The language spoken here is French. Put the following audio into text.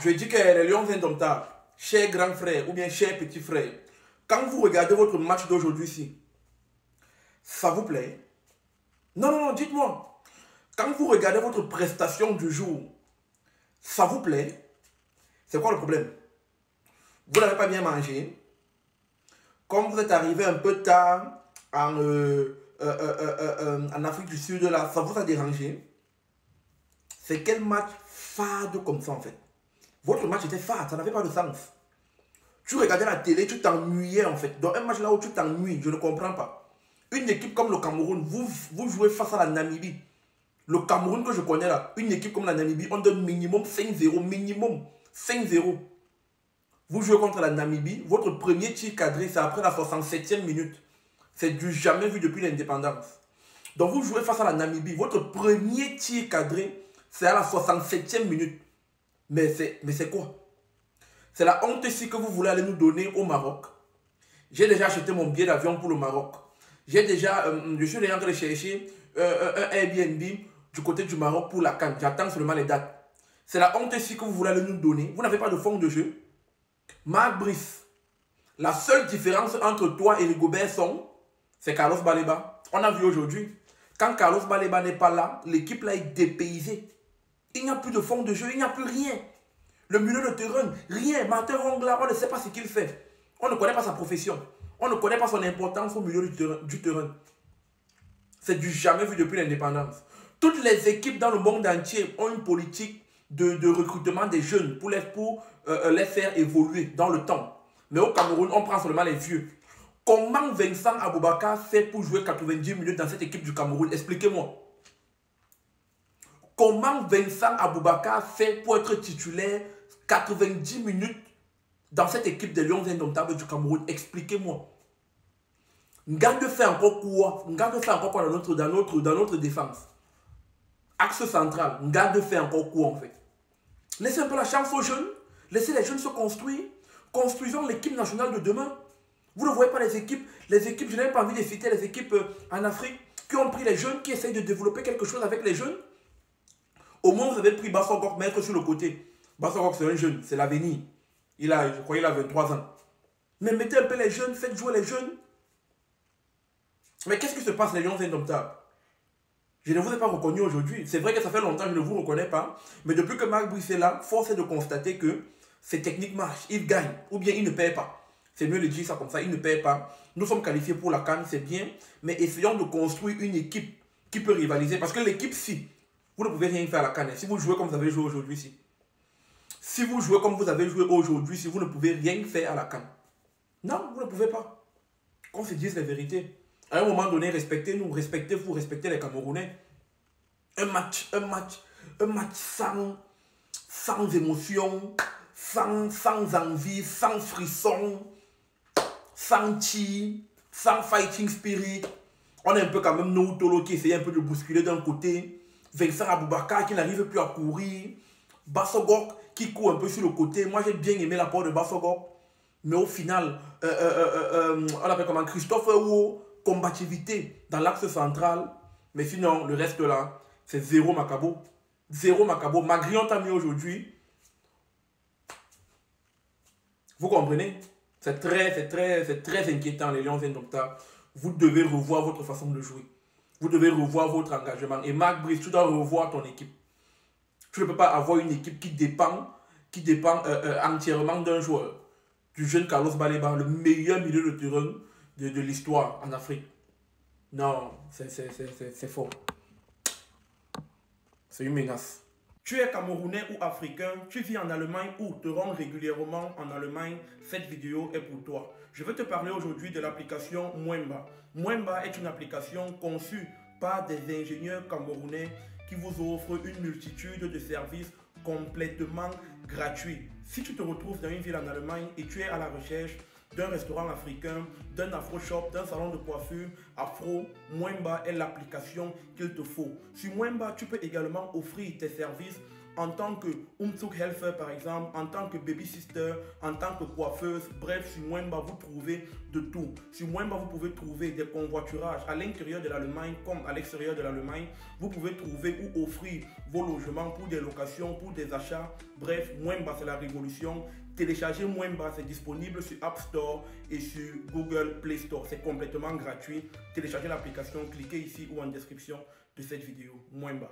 Je dis que les Lions indomptables, chers grands frères ou bien chers petits frères, quand vous regardez votre match d'aujourd'hui-ci, ça vous plaît? Non, non, non, dites-moi. Quand vous regardez votre prestation du jour, ça vous plaît? C'est quoi le problème? Vous n'avez pas bien mangé? Comme vous êtes arrivé un peu tard en Afrique du Sud, là, ça vous a dérangé? C'est quel match fade comme ça en fait? Votre match était fade, ça n'avait pas de sens. Tu regardais la télé, tu t'ennuyais en fait. Dans un match là où tu t'ennuies, je ne comprends pas. Une équipe comme le Cameroun, vous jouez face à la Namibie. Le Cameroun que je connais là, une équipe comme la Namibie, on donne minimum 5-0, minimum 5-0. Vous jouez contre la Namibie, votre premier tir cadré, c'est après la 67e minute. C'est du jamais vu depuis l'indépendance. Donc vous jouez face à la Namibie, votre premier tir cadré, c'est à la 67e minute. Mais c'est quoi? C'est la honte ici que vous voulez aller nous donner au Maroc. J'ai déjà acheté mon billet d'avion pour le Maroc. Je suis déjà en train de chercher un Airbnb du côté du Maroc pour la CAN. J'attends seulement les dates. C'est la honte ici que vous voulez aller nous donner. Vous n'avez pas de fond de jeu. Marc Brice, la seule différence entre toi et les Gobert c'est Carlos Baleba. On a vu aujourd'hui, quand Carlos Baleba n'est pas là, l'équipe là est dépaysée. Il n'y a plus de fond de jeu, il n'y a plus rien. Le milieu de terrain, rien. Martin Rongla, on ne sait pas ce qu'il fait. On ne connaît pas sa profession. On ne connaît pas son importance au milieu du terrain. C'est du jamais vu depuis l'indépendance. Toutes les équipes dans le monde entier ont une politique de recrutement des jeunes pour les faire évoluer dans le temps. Mais au Cameroun, on prend seulement les vieux. Comment Vincent Aboubakar fait pour jouer 90 minutes dans cette équipe du Cameroun? Expliquez-moi. Comment Vincent Aboubakar fait pour être titulaire 90 minutes dans cette équipe des Lions indomptables du Cameroun? Expliquez-moi. Ngande fait encore quoi? Ngande fait encore quoi dans notre défense? Axe central, Ngande fait encore quoi en fait? Laissez un peu la chance aux jeunes. Laissez les jeunes se construire. Construisons l'équipe nationale de demain. Vous ne voyez pas les équipes, je n'ai pas envie de citer les équipes en Afrique qui ont pris les jeunes, qui essayent de développer quelque chose avec les jeunes. Au moins, vous avez pris Bassogok, mettre sur le côté. Bassogok, c'est un jeune, c'est l'avenir. Je crois qu'il a 23 ans. Mais mettez un peu les jeunes, faites jouer les jeunes. Mais qu'est-ce qui se passe, les Lions indomptables? Je ne vous ai pas reconnu aujourd'hui. C'est vrai que ça fait longtemps que je ne vous reconnais pas. Mais depuis que Marc Brice est là, force est de constater que ces techniques marchent. Il gagne ou bien il ne perd pas. C'est mieux de dire ça comme ça, il ne perd pas. Nous sommes qualifiés pour la CAN, c'est bien. Mais essayons de construire une équipe qui peut rivaliser. Parce que l'équipe, si vous ne pouvez rien faire à la CAN, si vous jouez comme vous avez joué aujourd'hui, si vous jouez comme vous avez joué aujourd'hui, si vous ne pouvez rien faire à la CAN. Non, vous ne pouvez pas. Qu'on se dise la vérité. À un moment donné, respectez-nous, respectez-vous, respectez les Camerounais. Un match sans émotion, sans envie, sans frisson, sans chi, sans fighting spirit. On a un peu quand même Noutolo qui essaye un peu de bousculer d'un côté. Vincent Aboubakar qui n'arrive plus à courir. Bassogok qui court un peu sur le côté. Moi j'ai bien aimé l'apport de Bassogok. Mais au final, on appelle comment Christophe Ewo, combativité dans l'axe central. Mais sinon, le reste là, c'est zéro Macabo. Zéro Macabo. Magrion t'a mis aujourd'hui. Vous comprenez? C'est très inquiétant, les Lions indomptables. Vous devez revoir votre façon de jouer. Vous devez revoir votre engagement. Et Marc Brice, tu dois revoir ton équipe. Tu ne peux pas avoir une équipe qui dépend entièrement d'un joueur. Du jeune Carlos Baleba, le meilleur milieu de terrain de l'histoire en Afrique. Non, c'est faux. C'est une menace. Tu es Camerounais ou Africain, tu vis en Allemagne ou te rends régulièrement en Allemagne, cette vidéo est pour toi. Je vais te parler aujourd'hui de l'application Mwemba. Mwemba est une application conçue par des ingénieurs camerounais qui vous offrent une multitude de services complètement gratuits. Si tu te retrouves dans une ville en Allemagne et tu es à la recherche d'un restaurant africain, d'un afro-shop, d'un salon de coiffure afro, Mwemba est l'application qu'il te faut. Sur Mwemba, tu peux également offrir tes services en tant que Umzug Helfer par exemple, en tant que baby sister, en tant que coiffeuse. Bref, sur Mwemba, vous trouvez de tout. Sur Mwemba, vous pouvez trouver des convoiturages à l'intérieur de l'Allemagne comme à l'extérieur de l'Allemagne. Vous pouvez trouver ou offrir vos logements pour des locations, pour des achats. Bref, Mwemba, c'est la révolution. Téléchargez Mwemba, c'est disponible sur App Store et sur Google Play Store. C'est complètement gratuit. Téléchargez l'application, cliquez ici ou en description de cette vidéo. Mwemba.